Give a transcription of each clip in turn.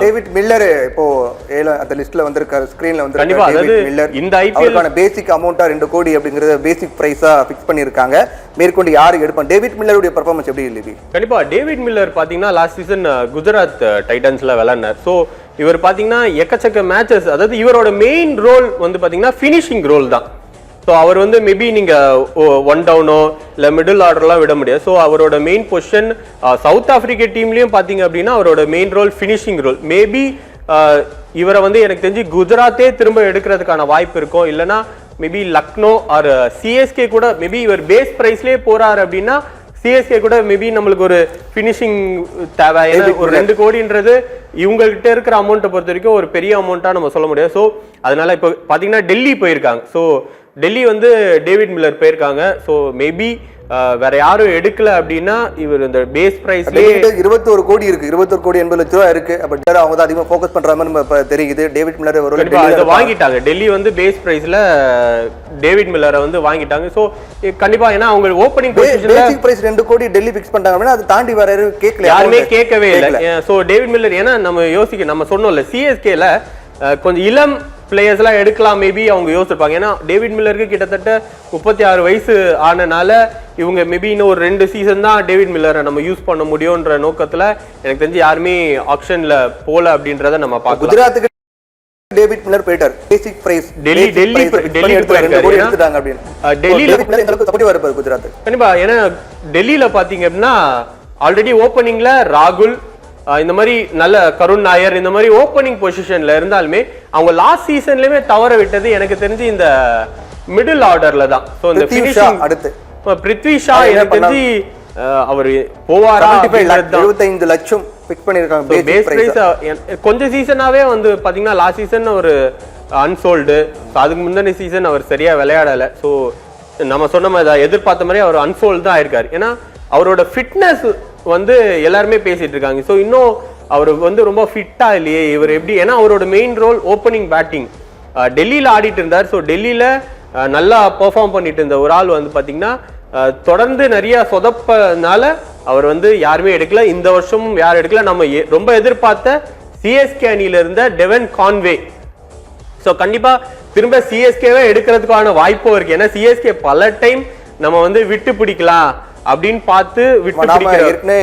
David Miller இப்போ அந்த லிஸ்ட்ல வந்திருக்காரு, ஸ்கிரீன்ல கண்டிப்பா. வந்திருக்காரு. மில்லர் இந்த ஐபிஎல் பேசிக் அமௌண்டா 2 கோடி அப்படிங்கறத பேசிக் பிரைஸா ஃபிக்ஸ் பண்ணிருக்காங்க. மேற்கொண்டு யாரு எடுப்பாங்க? டேவிட் மில்லருடைய பெர்ஃபார்மன்ஸ் எப்படி இருக்கு? கண்டிப்பா டேவிட் மில்லர் பாத்தீங்கன்னா லாஸ்ட் சீசன் குஜராத் டைட்டன்ஸ்ல விளையாடினார். ஸோ இவர் பாத்தீங்கன்னா எக்கச்சக்க மேட்சஸ், அதாவது இவரோட மெயின் ரோல் வந்து பாத்தீங்கன்னா ஃபினிஷிங் ரோல் தான். ஸோ அவர் வந்து மேபி நீங்கள் ஒன் டவுனோ இல்லை மிடில் ஆர்டர்லாம் விட முடியாது. ஸோ அவரோட மெயின் பொசிஷன் சவுத் ஆப்பிரிக்கா டீம்லேயும் பார்த்தீங்க அப்படின்னா அவரோட main role finishing role. Maybe இவரை வந்து எனக்கு தெரிஞ்சு குஜராத்தே திரும்ப எடுக்கிறதுக்கான வாய்ப்பு இருக்கும். இல்லைனா மேபி லக்னோ ஆர் சிஎஸ்கே கூட மேபி இவர் பேஸ் ப்ரைஸ்லேயே போகிறாரு அப்படின்னா சிஎஸ்கே கூட மேபி நம்மளுக்கு ஒரு ஃபினிஷிங் தேவை. ஏன்னா ஒரு 2 கோடின்றது இவங்ககிட்ட இருக்கிற அமௌண்ட்டை பொறுத்த வரைக்கும் ஒரு பெரிய அமௌண்ட்டாக நம்ம சொல்ல முடியாது. ஸோ அதனால இப்போ பார்த்தீங்கன்னா டெல்லி போயிருக்காங்க. ஸோ டெல்லி வந்து டேவிட் மில்லர் போயிருக்காங்க. ஸோ மேபி வேற யாரும் எடுக்கல அப்படின்னா இவர் இந்த பேஸ் பிரைஸ்லேயே 21 கோடி இருக்கு, 21 கோடி 80 லட்ச ரூபா இருக்கு. அப்ப அவங்க தான் அதிகமாக ஃபோக்கஸ் பண்ற மாதிரி நம்ம தெரியுது. டேவிட் மில்லர் ஒரு வாங்கிட்டாங்க. டெல்லி வந்து பேஸ் பிரைஸ்ல டேவிட் மில்லரை வந்து வாங்கிட்டாங்க. ஸோ கண்டிப்பா ஏன்னா அவங்க ஓப்பனிங் பேசிக் பிரைஸ் 2 கோடி டெல்லி ஃபிக்ஸ் பண்ணிட்டாங்க அப்படின்னா அதை தாண்டி வேற யாரும் கேட்கல, யாருமே கேட்கவே இல்லை. ஸோ டேவிட் மில்லர் ஏன்னா நம்ம சொன்னோம்ல சிஎஸ்கேல கொஞ்சம் இளம் பிளேயர்ஸ்லாம் எடுக்கலாம் மேபி அவங்க யோசிச்சிருப்பாங்க. ஏன்னா டேவிட் மில்லருக்கு கிட்டத்தட்ட 36 வயசு ஆனனால இவங்க மேபி இன்னும் ஒரு 2 சீசன் தான் டேவிட் மில்லரை நம்ம யூஸ் பண்ண முடியும்ன்ற நோக்கத்துல எனக்கு தெரிஞ்சு யாருமே ஆப்ஷன்ல போல அப்படின்றத நம்ம பார்க்கலாம். குஜராத்துக்கு டேவிட் மில்லர் போயிட்டார். பேசிக் பிரைஸ் டெல்லியில குஜராத் கண்டிப்பா. ஏன்னா டெல்லியில பாத்தீங்க அப்படின்னா ஆல்ரெடி ஓப்பனிங்ல ராகுல் இந்த மாதிரி நல்ல கருண் நாயர் இந்த மாதிரி ஓப்பனிங் பொசிஷன்ல இருந்தாலுமே அவங்க லாஸ்ட் சீசன்லயுமே தவற விட்டது எனக்கு தெரிஞ்சு இந்த மிடில் ஆர்டர்ல தான். ஸோ இந்த ஃபினிஷிங் அடுத்து பிருத்வி ஷா எனக்கு தெரிஞ்சு அவர் போவாரா 75 லட்சம் பிக் பண்ணிருக்காங்க பேஸ் பிரைஸ். கொஞ்சம் சீசனாவே வந்து பாத்தீங்கன்னா லாஸ்ட் சீசன் ஒரு அன்சோல்டு. அதுக்கு முந்தின சீசன் அவர் சரியா விளையாடல. ஸோ நம்ம சொன்ன மாதிரி எதிர்பார்த்த மாதிரி அவர் அன்சோல்டு தான் ஆயிருக்காரு. ஏன்னா அவரோட ஃபிட்னஸ் வந்து எல்லாருமே பேசிட்டு இருக்காங்க. ஸோ இன்னும் அவர் வந்து ரொம்ப ஃபிட்டா இல்லையே இவர் எப்படி? ஏன்னா அவரோட மெயின் ரோல் ஓப்பனிங் பேட்டிங். டெல்லியில ஆடிட்டு இருந்தார். ஸோ டெல்லியில நல்லா பெர்ஃபார்ம் பண்ணிட்டு இருந்த ஒரு ஆள் வந்து பாத்தீங்கன்னா தொடர்ந்து நிறைய சொதப்பனால அவர் வந்து யாருமே எடுக்கல. இந்த வருஷமும் யாரும் எடுக்கல. நம்ம ரொம்ப எதிர்பார்த்த சிஎஸ்கே அணியில இருந்த டெவன் கான்வே. ஸோ கண்டிப்பா திரும்ப சிஎஸ்கேவே எடுக்கிறதுக்கான வாய்ப்பும் இருக்கு. ஏன்னா சிஎஸ்கே பல டைம் நம்ம வந்து விட்டு பிடிக்கலாம் அப்படின்னு பார்த்து ஏற்கனவே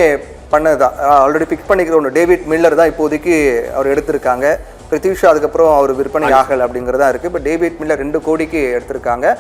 பண்ணதுதான். ஆல்ரெடி பிக்ஸ் பண்ணிக்கிற ஒன்று டேவிட் மில்லர் தான் இப்போதைக்கு அவர் எடுத்திருக்காங்க. பிருத்வி ஷா அதுக்கப்புறம் அவர் விற்பனை ஆகலை அப்படிங்கிறதா இருக்கு. இப்போ டேவிட் மில்லர் 2 கோடிக்கு எடுத்திருக்காங்க.